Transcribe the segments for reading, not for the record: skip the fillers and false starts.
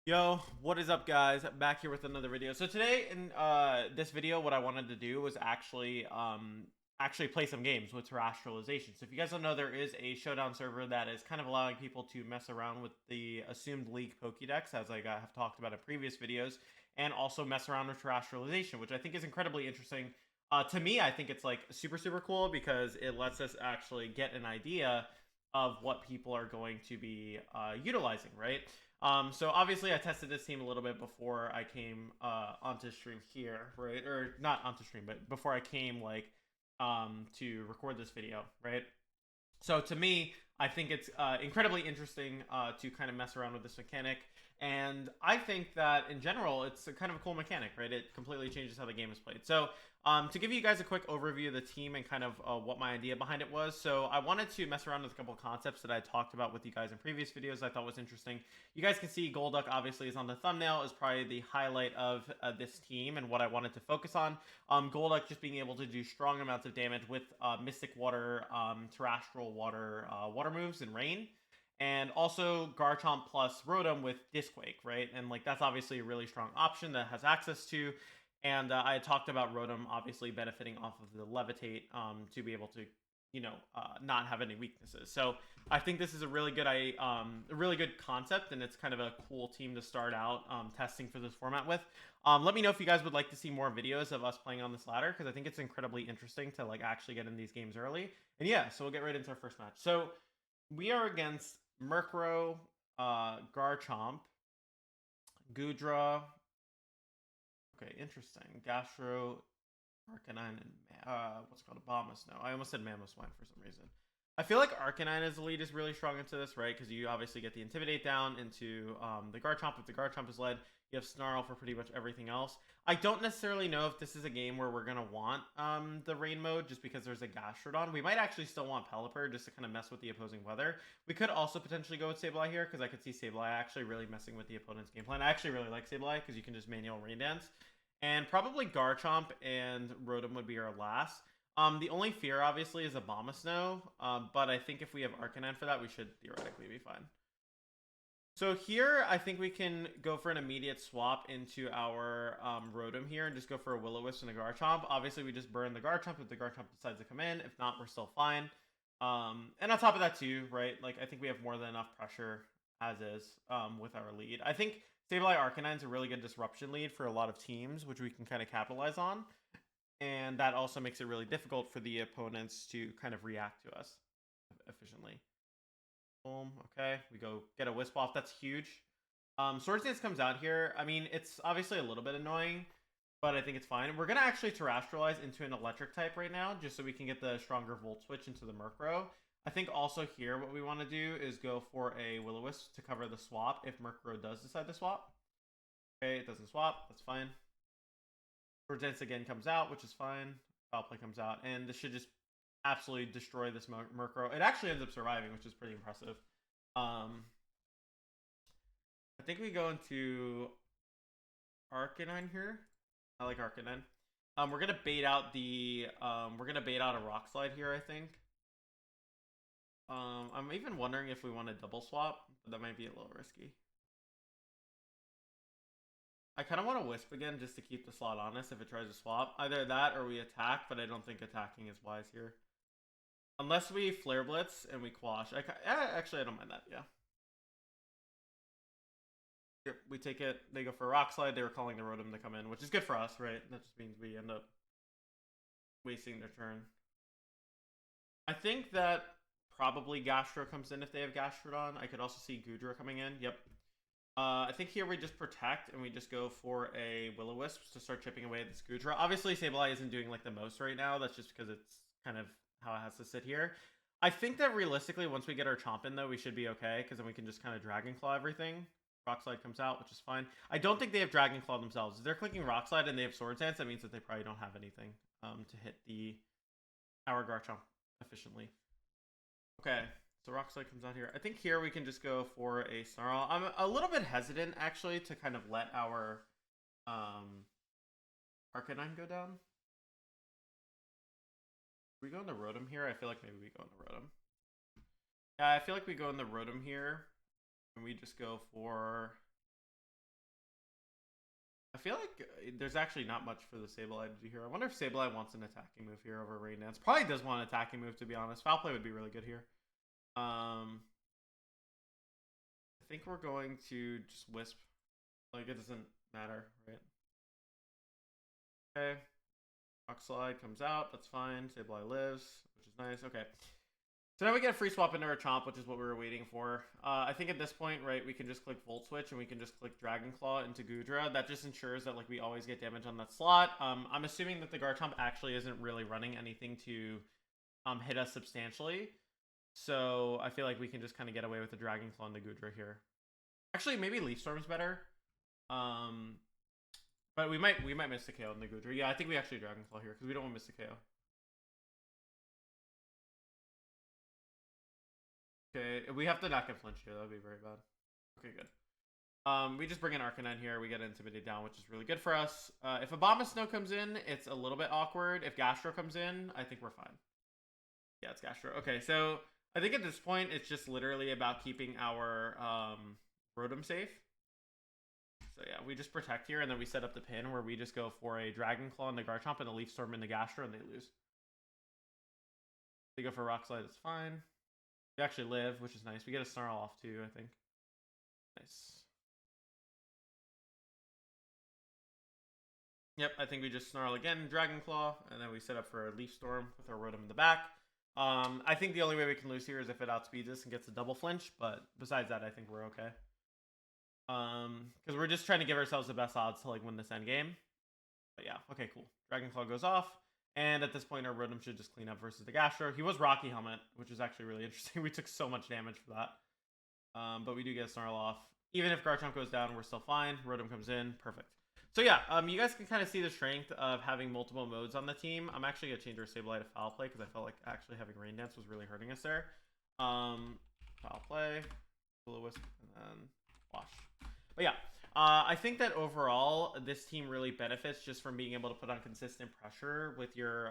Yo, what is up, guys? Back here with another video. So today in this video, what I wanted to do was actually play some games with terrestrialization. So if you guys don't know, there is a showdown server that is kind of allowing people to mess around with the assumed league Pokédex, as I have talked about in previous videos, and also mess around with terrestrialization, which I think is incredibly interesting. To me, I think it's like super cool because it lets us actually get an idea of what people are going to be utilizing, right? So obviously I tested this team a little bit before I came onto stream here, right? Or not onto stream, but before I came to record this video, right? So to me, I think it's incredibly interesting to kind of mess around with this mechanic. And I think that in general, it's a kind of a cool mechanic, right? It completely changes how the game is played. So to give you guys a quick overview of the team and kind of what my idea behind it was. So I wanted to mess around with a couple of concepts that I talked about with you guys in previous videos I thought was interesting. You guys can see Golduck obviously is on the thumbnail, is probably the highlight of this team and what I wanted to focus on. Golduck just being able to do strong amounts of damage with Mystic Water, Terastral Water, Water moves, and Rain. And also Garchomp plus Rotom with Disquake, right? And like that's obviously a really strong option that has access to. And I had talked about Rotom obviously benefiting off of the Levitate to be able to, not have any weaknesses. So I think this is a really good concept, and it's kind of a cool team to start out testing for this format with. Let me know if you guys would like to see more videos of us playing on this ladder, because I think it's incredibly interesting to like actually get in these games early. And yeah, so we'll get right into our first match. So we are against Murkrow, Garchomp, Goodra. Okay, interesting. Gastro, Arcanine, and what's it called Abomasnow. I almost said Mamoswine for some reason. I feel like Arcanine as the lead is really strong into this, right? Because you obviously get the Intimidate down into the Garchomp. If the Garchomp is led, you have Snarl for pretty much everything else. I don't necessarily know if this is a game where we're going to want the Rain mode just because there's a Gastrodon. We might actually still want Pelipper just to kind of mess with the opposing weather. We could also potentially go with Sableye here because I could see Sableye actually really messing with the opponent's game plan. I actually really like Sableye because you can just manual Rain Dance. And probably Garchomp and Rotom would be our last. The only fear, obviously, is Abomasnow, but I think if we have Arcanine for that, we should theoretically be fine. So here, I think we can go for an immediate swap into our Rotom here and just go for a Will-O-Wisp and a Garchomp. Obviously, we just burn the Garchomp if the Garchomp decides to come in. If not, we're still fine. And on top of that, too, right? Like, I think we have more than enough pressure as is with our lead. I think Sableye Arcanine's a really good disruption lead for a lot of teams, which we can kind of capitalize on. And that also makes it really difficult for the opponents to kind of react to us efficiently. Boom. Okay, we go get a Wisp off. That's huge. Swords Dance comes out here. I mean, it's obviously a little bit annoying, but I think it's fine. We're going to actually Terastallize into an electric type right now, just so we can get the stronger Volt Switch into the Murkrow. I think also here what we want to do is go for a Will-O-Wisp to cover the swap if Murkrow does decide to swap. Okay, it doesn't swap. That's fine. Swords Dance again comes out, which is fine. Foul Play comes out, and this should just absolutely destroy this Murkrow. It actually ends up surviving, which is pretty impressive. I think we go into Arcanine here. I like Arcanine. We're gonna bait out the a Rock Slide here, I think. I'm even wondering if we want to double swap, but that might be a little risky. I kind of want to Wisp again just to keep the slot honest if it tries to swap. Either that or we attack, but I don't think attacking is wise here. Unless we Flare Blitz and we Quash. Actually, I don't mind that, yeah. Here, we take it. They go for a Rock Slide. They were calling the Rotom to come in, which is good for us, right? That just means we end up wasting their turn. I think that probably Gastro comes in if they have Gastrodon. I could also see Goodra coming in. Yep. I think here we just protect and we just go for a Will-O-Wisp to start chipping away at this Goodra. Obviously, Sableye isn't doing like the most right now. That's just because it's kind of how it has to sit here. I think that realistically, once we get our Chomp in, though, we should be okay because then we can just kind of Dragon Claw everything. Rock Slide comes out, which is fine. I don't think they have Dragon Claw themselves. If they're clicking Rock Slide and they have Swords Dance, that means that they probably don't have anything to hit our Garchomp efficiently. Okay. So Rock Slide comes out here. I think here we can just go for a Snarl. I'm a little bit hesitant, actually, to kind of let our Arcanine go down. We go in the Rotom here? I feel like maybe we go in the Rotom. Yeah, I feel like we go in the Rotom here. And we just go for feel like there's actually not much for the Sableye to do here. I wonder if Sableye wants an attacking move here over Rain Dance. Probably does want an attacking move, to be honest. Foul Play would be really good here. I think we're going to just Wisp. Like, it doesn't matter, right? Okay. Rock Slide comes out. That's fine. Sableye lives, which is nice. Okay. So now we get a free swap into our Chomp, which is what we were waiting for. I think at this point, right, we can just click Volt Switch and we can just click Dragon Claw into Goodra. That just ensures that like we always get damage on that slot. I'm assuming that the Garchomp actually isn't really running anything to hit us substantially. So I feel like we can just kind of get away with the Dragon Claw into Goodra here. Actually, maybe Leaf Storm's better. But we might miss the KO in the Goodra. Yeah, I think we actually Dragon Claw here because we don't want to miss the KO. Okay, we have to not get flinch here. That would be very bad. Okay, good. We just bring in Arcanine here. We get Intimidate down, which is really good for us. If Abomasnow comes in, it's a little bit awkward. If Gastro comes in, I think we're fine. Yeah, it's Gastro. Okay, so I think at this point, it's just literally about keeping our Rotom safe. So yeah, we just protect here, and then we set up the pin where we just go for a Dragon Claw in the Garchomp and a Leaf Storm in the Gastro, and they lose. They go for Rock Slide, it's fine. We actually live, which is nice. We get a Snarl off too, I think. Nice. Yep, I think we just Snarl again, Dragon Claw, and then we set up for a Leaf Storm with our Rotom in the back. I think the only way we can lose here is if it outspeeds us and gets a double flinch, but besides that, I think we're okay. Because we're just trying to give ourselves the best odds to like win this end game. But yeah, okay, cool. Dragon Claw goes off. And at this point, our Rotom should just clean up versus the Gastro. He was Rocky Helmet, which is actually really interesting. We took so much damage for that. But we do get a Snarl off. Even if Garchomp goes down, we're still fine. Rotom comes in. Perfect. So yeah, you guys can kind of see the strength of having multiple modes on the team. I'm actually going to change our Sableye to Foul Play because I felt like actually having Rain Dance was really hurting us there. Foul Play, Will-O-Wisp, and then Wash. But yeah. I think that overall, this team really benefits just from being able to put on consistent pressure with your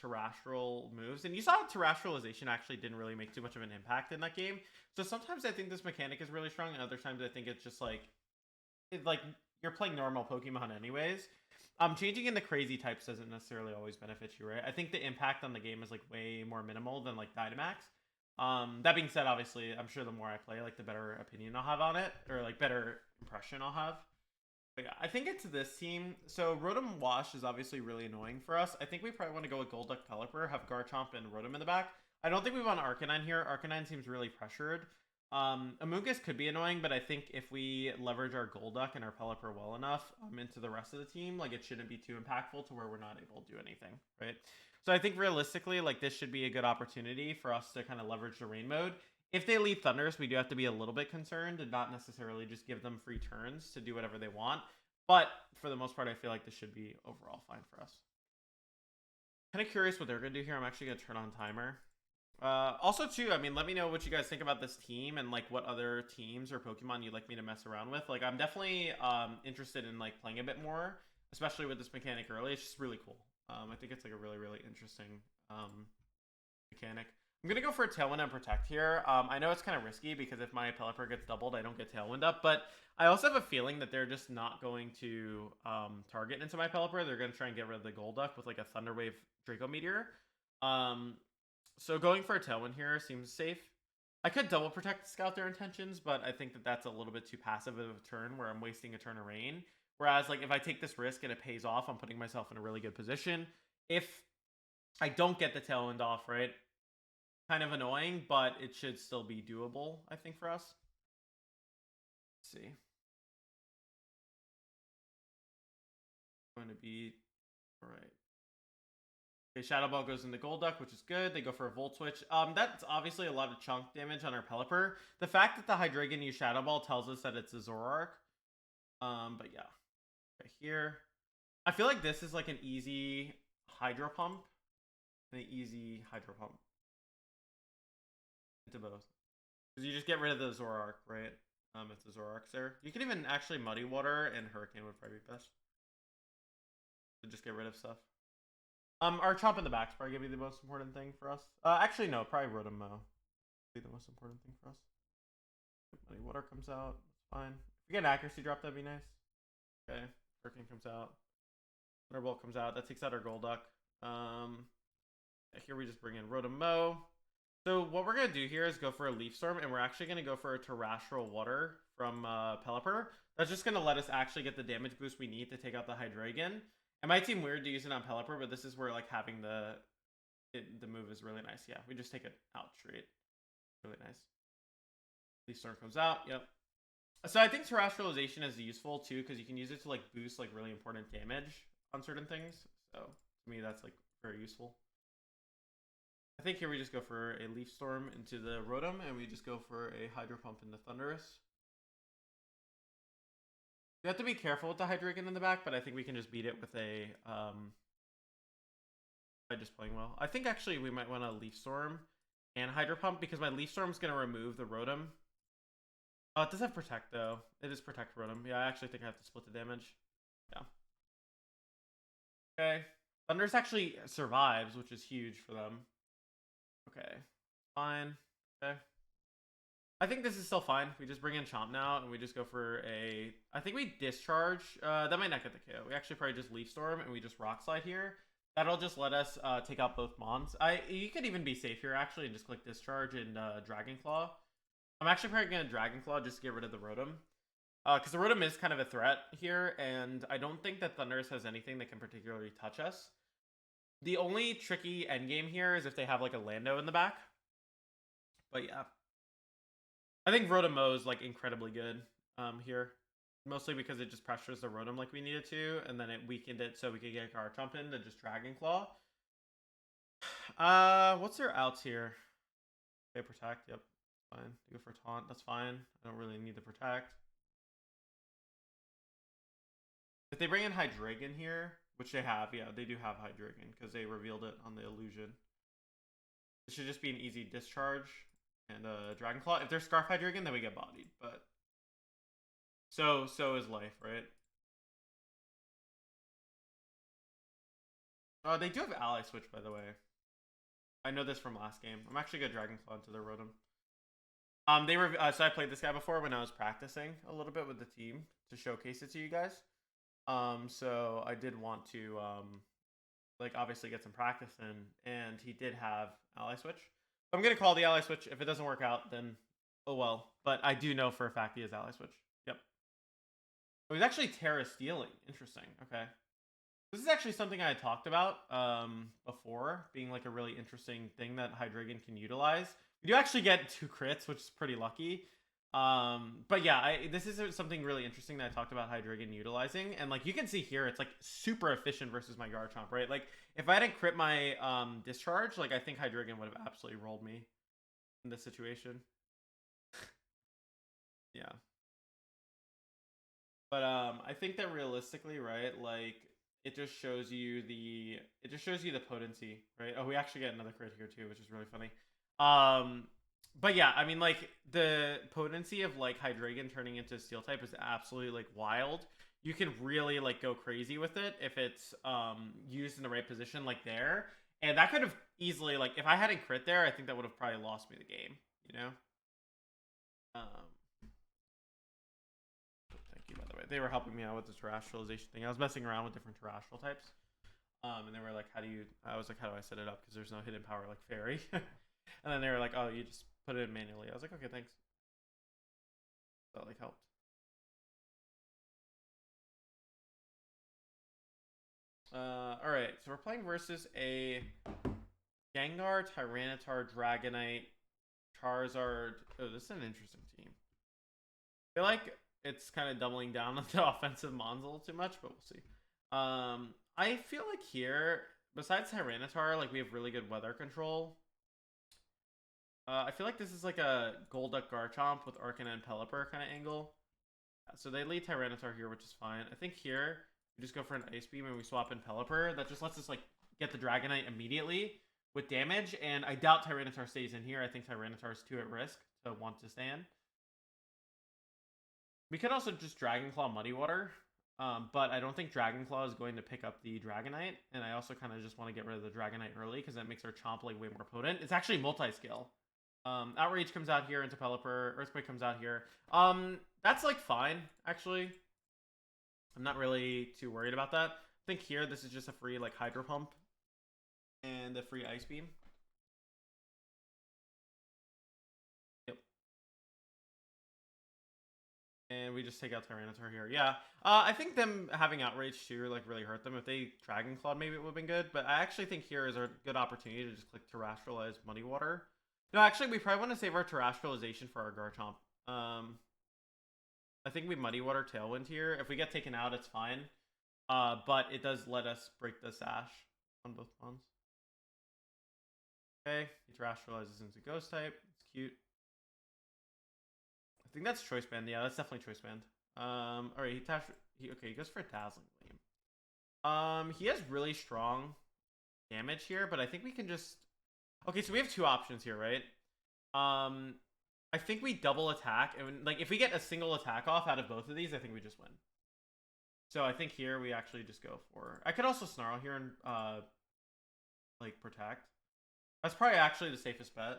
terrestrial moves. And you saw terrestrialization actually didn't really make too much of an impact in that game. So sometimes I think this mechanic is really strong, and other times I think it's just like, you're playing normal Pokemon anyways. Changing into crazy types doesn't necessarily always benefit you, right? I think the impact on the game is like way more minimal than like Dynamax. That being said, obviously, I'm sure the more I play, like the better opinion I'll have on it, or like better impression I'll have. But yeah, I think it's this team. So Rotom Wash is obviously really annoying for us. I think we probably want to go with Golduck Pelipper, have Garchomp and Rotom in the back. I don't think we want Arcanine here. Arcanine seems really pressured. Amoonguss could be annoying, but I think if we leverage our Golduck and our Pelipper well enough into the rest of the team, like it shouldn't be too impactful to where we're not able to do anything, right? So I think realistically, like this should be a good opportunity for us to kind of leverage the rain mode. If they leave Thundurus, we do have to be a little bit concerned and not necessarily just give them free turns to do whatever they want. But for the most part, I feel like this should be overall fine for us. Kind of curious what they're going to do here. I'm actually going to turn on timer. Also, too, I mean, let me know what you guys think about this team and like what other teams or Pokemon you'd like me to mess around with. Like, I'm definitely interested in like playing a bit more, especially with this mechanic early. It's just really cool. I think it's like a really, really interesting mechanic. I'm going to go for a Tailwind and Protect here. I know it's kind of risky because if my Pelipper gets doubled, I don't get Tailwind up. But I also have a feeling that they're just not going to target into my Pelipper. They're going to try and get rid of the Golduck with like a Thunder Wave Draco Meteor. So going for a Tailwind here seems safe. I could double Protect to scout their intentions, but I think that that's a little bit too passive of a turn where I'm wasting a turn of rain. Whereas, like, if I take this risk and it pays off, I'm putting myself in a really good position. If I don't get the Tailwind off, right, kind of annoying, but it should still be doable, I think, for us. Let's see. Going to be... All right. Okay, Shadow Ball goes into Golduck, which is good. They go for a Volt Switch. That's obviously a lot of chunk damage on our Pelipper. The fact that the Hydreigon used Shadow Ball tells us that it's a Zoroark. But yeah. Okay, here. I feel like this is like an easy Hydro Pump. An easy Hydro Pump. Into both. Because you just get rid of the Zoroark, right? If the Zoroark's there. You can even actually Muddy Water and Hurricane would probably be best. So just get rid of stuff. Our Chomp in the back's probably gonna be the most important thing for us. Actually, no, probably Rotom be the most important thing for us. Muddy Water comes out, it's fine. If we get an accuracy drop, that'd be nice. Okay, Hurricane comes out. Thunderbolt comes out. That takes out our Golduck. Here we just bring in Rotom-Mow. So what we're going to do here is go for a Leaf Storm, and we're actually going to go for a Terastral Water from Pelipper. That's just going to let us actually get the damage boost we need to take out the Hydreigon. It might seem weird to use it on Pelipper, but this is where like having the move is really nice. Yeah, we just take it out straight. Really nice. Leaf Storm comes out. Yep. So I think Terrestrialization is useful too, because you can use it to like boost like really important damage on certain things. So to me, that's like very useful. I think here we just go for a Leaf Storm into the Rotom, and we just go for a Hydro Pump into Thundurus. You have to be careful with the Hydreigon in the back, but I think we can just beat it with a by just playing well. I think actually we might want to Leaf Storm and Hydro Pump, because my Leaf Storm is going to remove the Rotom. Oh, it does have Protect though. It is Protect Rotom. Yeah, I actually think I have to split the damage. Yeah. Okay. Thundurus actually survives, which is huge for them. Okay. Fine. Okay. I think this is still fine. We just bring in Chomp now, and we just go for a... I think we Discharge. That might not get the KO. We actually probably just Leaf Storm, and we just Rock Slide here. That'll just let us take out both Mons. You could even be safe here, actually, and just click Discharge and Dragon Claw. I'm actually probably going to Dragon Claw just to get rid of the Rotom. Because the Rotom is kind of a threat here, and I don't think that Thundurus has anything that can particularly touch us. The only tricky endgame here is if they have like a Lando in the back. But yeah. I think Rotom-Mow is like incredibly good here. Mostly because it just pressures the Rotom like we needed to, and then it weakened it so we could get Garchomp in to just Dragon Claw. What's their outs here? Okay, Protect, yep. Fine. Go for Taunt, that's fine. I don't really need the Protect. If they bring in Hydreigon here, which they have, yeah, they do have Hydreigon because they revealed it on the illusion. It should just be an easy Discharge and Dragon Claw. If they're Scarf Hydreigon, then we get bodied, but so is life, right? They do have Ally Switch, by the way. I know this from last game. I'm actually gonna Dragon Claw into their Rotom. So I played this guy before when I was practicing a little bit with the team to showcase it to you guys. So I did want to like obviously get some practice in, and he did have Ally Switch. So I'm gonna call the Ally Switch. If it doesn't work out, then oh well. But I do know for a fact he has Ally Switch. Yep. Oh, he's actually Terra Stealing. Interesting. Okay. This is actually something I had talked about before, being like a really interesting thing that Hydreigon can utilize. We do actually get 2 crits, which is pretty lucky. But yeah, this is something really interesting that I talked about Hydreigon utilizing. And like you can see here, it's like super efficient versus my Garchomp, right? Like if I hadn't crit my Discharge, like I think Hydreigon would have absolutely rolled me in this situation. Yeah. But I think that realistically, right, like it just shows you the potency, right? Oh, we actually get another crit here too, which is really funny. But yeah, I mean, like the potency of like Hydreigon turning into Steel type is absolutely like wild. You can really like go crazy with it if it's used in the right position, like there. And that could have easily, like, if I hadn't crit there, I think that would have probably lost me the game, you know. Thank you, by the way. They were helping me out with the terrestrialization thing. I was messing around with different terrestrial types. And they were like, I was like, how do I set it up? Because there's no hidden power like Fairy. And then they were like, oh, you just put it in manually. I was like, okay, thanks. That like helped. Alright, so we're playing versus a Gengar, Tyranitar, Dragonite, Charizard. Oh, this is an interesting team. I feel like it's kind of doubling down on the offensive Mons a little too much, but we'll see. I feel like here, besides Tyranitar, like we have really good weather control. I feel like this is like a Golduck Garchomp with Arcanine and Pelipper kind of angle. So they lead Tyranitar here, which is fine. I think here we just go for an Ice Beam and we swap in Pelipper. That just lets us like get the Dragonite immediately with damage. And I doubt Tyranitar stays in here. I think Tyranitar is too at risk to want to stand. We could also just Dragon Claw Muddy Water. But I don't think Dragon Claw is going to pick up the Dragonite. And I also kind of just want to get rid of the Dragonite early because that makes our Chomp like way more potent. It's actually multi-skill. Outrage comes out here into Pelipper. Earthquake comes out here. That's like fine, actually. I'm not really too worried about that. I think here this is just a free like Hydro Pump and a free Ice Beam. Yep. And we just take out Tyranitar here. Yeah. I think them having Outrage too like really hurt them. If they Dragon Clawed, maybe it would have been good. But I actually think here is a good opportunity to just click Terrestrialize Muddy Water. No, actually, we probably want to save our Terrestrialization for our Garchomp. I think we Muddy Water Tailwind here. If we get taken out, it's fine. But it does let us break the Sash on both pawns. Okay, he Terrestrializes into Ghost type. It's cute. I think that's Choice Band. Yeah, that's definitely Choice Band. Alright, he goes for a Dazzling Gleam. He has really strong damage here, but I think we can just... Okay, so we have two options here, right? I think we double attack, and like if we get a single attack off out of both of these, I think we just win. So I think here we actually just go for... I could also Snarl here and like protect. That's probably actually the safest bet.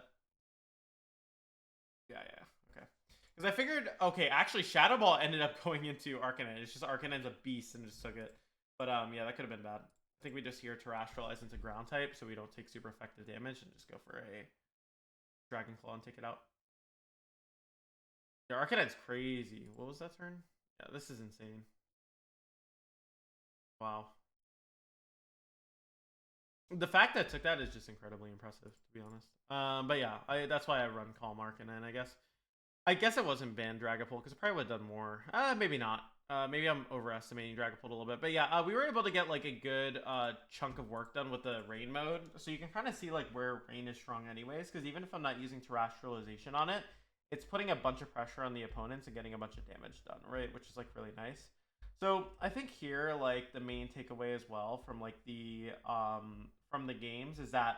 Yeah, okay. Because I figured, okay, actually Shadow Ball ended up going into Arcanine. It's just Arcanine's a beast and just took it. But yeah, that could have been bad. I think we just here Terrestrialize into Ground type so we don't take super effective damage and just go for a Dragon Claw and take it out. Yeah, Arcanine's crazy. What was that turn? Yeah, this is insane. Wow. The fact that it took that is just incredibly impressive, to be honest. But yeah, that's why I run Calm Arcanine, I guess. I guess it wasn't banned Dragapult because it probably would have done more. Maybe not. Maybe I'm overestimating Dragapult a little bit. But yeah, we were able to get like a good chunk of work done with the Rain mode. So you can kind of see like where Rain is strong anyways. Because even if I'm not using Terrestrialization on it, it's putting a bunch of pressure on the opponents and getting a bunch of damage done, right? Which is like really nice. So I think here, like the main takeaway as well from like the from the games is that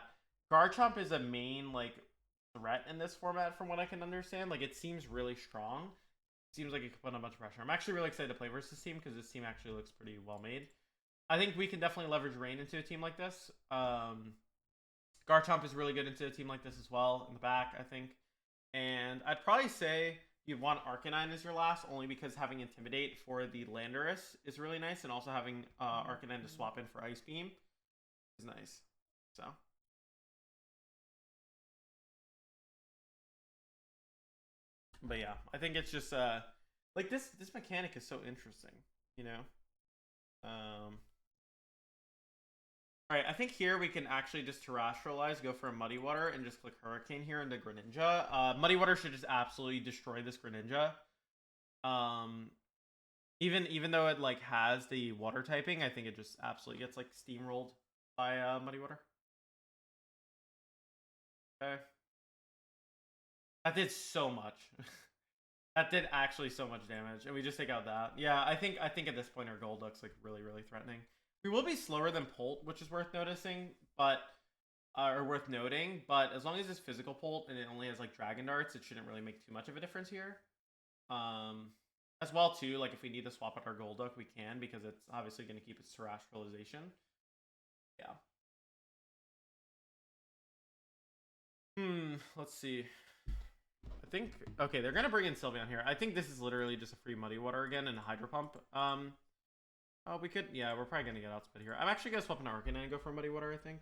Garchomp is a main like threat in this format from what I can understand. Like it seems really strong. It seems like it could put on a bunch of pressure. I'm actually really excited to play versus this team because this team actually looks pretty well made. I think we can definitely leverage Rain into a team like this. Garchomp is really good into a team like this as well in the back, I think. And I'd probably say you want Arcanine as your last, only because having Intimidate for the Landorus is really nice, and also having Arcanine to swap in for Ice Beam is nice. So. But yeah, I think it's just like this mechanic is so interesting, you know. All right, I think here we can actually just Terrestrialize, go for a Muddy Water, and just click Hurricane here into Greninja. Muddy Water should just absolutely destroy this Greninja. Even though it like has the water typing, I think it just absolutely gets like steamrolled by Muddy Water. Okay. That did so much. That did actually so much damage, and we just take out that. Yeah, I think at this point our Golduck's like really threatening. We will be slower than Polt, which is worth noticing, but or worth noting. But as long as it's physical Polt and it only has like Dragon Darts, it shouldn't really make too much of a difference here. As well too, like if we need to swap out our Golduck, we can because it's obviously going to keep its Terrestrialization. Yeah. Let's see. I think, okay, they're going to bring in Sylveon here. I think this is literally just a free Muddy Water again and a Hydro Pump. Oh, we could, yeah, we're probably going to get outspit here. I'm actually going to swap an Arcanine and go for Muddy Water, I think.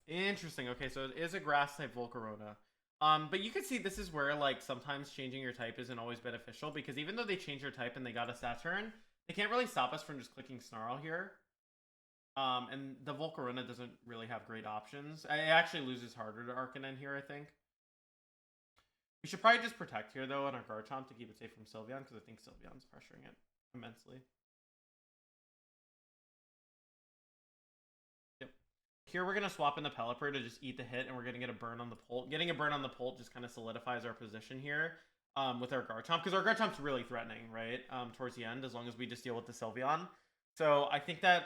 Interesting. Okay, so it is a Grass-type Volcarona. But you can see this is where, like, sometimes changing your type isn't always beneficial because even though they changed their type and they got a Saturn, they can't really stop us from just clicking Snarl here. And the Volcarona doesn't really have great options. It actually loses harder to Arcanine here, I think. We should probably just protect here, though, on our Garchomp to keep it safe from Sylveon, because I think Sylveon's pressuring it immensely. Yep. Here we're going to swap in the Pelipper to just eat the hit, and we're going to get a burn on the Polt. Getting a burn on the Polt just kind of solidifies our position here with our Garchomp, because our Garchomp's really threatening, right, towards the end, as long as we just deal with the Sylveon. So I think that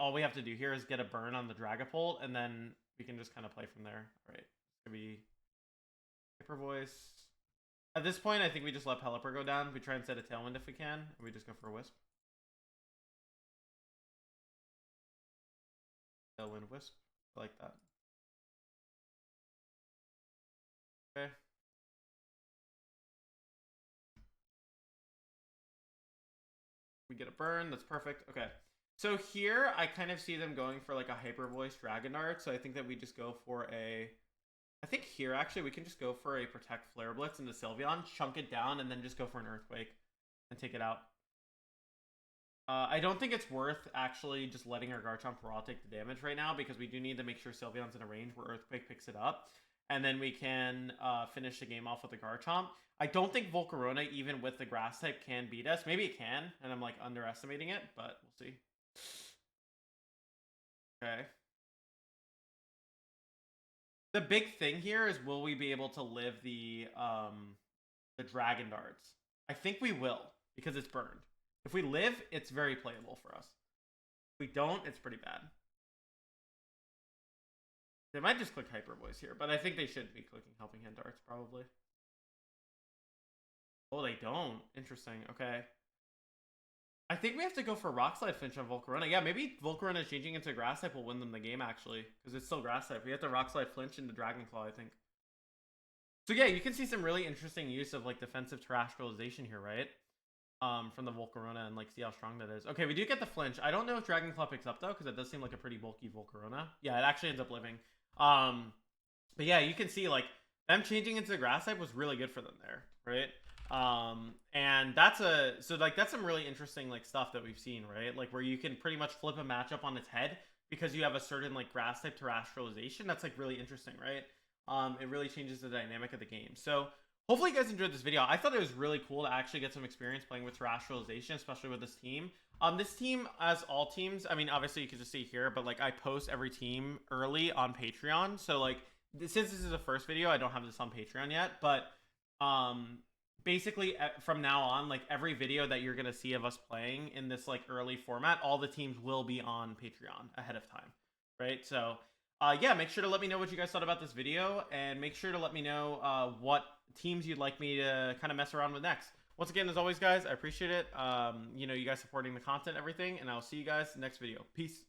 all we have to do here is get a burn on the Dragapult, and then we can just kind of play from there. All right. It's going to be Hyper Voice. At this point, I think we just let Pelipper go down. We try and set a Tailwind if we can, and we just go for a Wisp. Tailwind Wisp. I like that. Okay. get a burn. That's perfect. Okay. So here, I kind of see them going for like a Hyper Voice Dragon Dart. So I think that we just go for a... I think here, actually, we can just go for a Protect Flare Blitz into Sylveon, chunk it down, and then just go for an Earthquake and take it out. I don't think it's worth actually just letting our Garchomp Raw take the damage right now, because we do need to make sure Sylveon's in a range where Earthquake picks it up. And then we can finish the game off with the Garchomp. I don't think Volcarona, even with the Grass type, can beat us. Maybe it can, and I'm like underestimating it, but we'll see. Okay. The big thing here is, will we be able to live the Dragon Darts? I think we will, because it's burned. If we live, it's very playable for us. If we don't, it's pretty bad. They might just click Hyper Voice here, but I think they should be clicking Helping Hand Darts, probably. Oh, they don't. Interesting. Okay. I think we have to go for Rock Slide Flinch on Volcarona. Yeah, maybe Volcarona changing into Grass type will win them the game, actually, because it's still Grass type. We have to Rock Slide Flinch into Dragon Claw, I think. So yeah, you can see some really interesting use of like defensive terrestrialization here, right? From the Volcarona, and like see how strong that is. Okay, we do get the flinch. I don't know if Dragon Claw picks up though, because it does seem like a pretty bulky Volcarona. Yeah, it actually ends up living. But yeah, you can see like them changing into the Grass type was really good for them there, right? And that's that's some really interesting like stuff that we've seen, right? Like where you can pretty much flip a matchup on its head because you have a certain like Grass type terrestrialization. That's like really interesting, right? It really changes the dynamic of the game. So hopefully you guys enjoyed this video. I thought it was really cool to actually get some experience playing with terrestrialization, especially with this team. This team, as all teams, I mean, obviously you can just see here, but like I post every team early on Patreon. So like, since this is the first video, I don't have this on Patreon yet, but basically from now on, like every video that you're going to see of us playing in this like early format, all the teams will be on Patreon ahead of time, right? So yeah, make sure to let me know what you guys thought about this video, and make sure to let me know what teams you'd like me to kind of mess around with next. Once again, as always, guys, I appreciate it. You know, you guys supporting the content, everything, and I'll see you guys next video. Peace.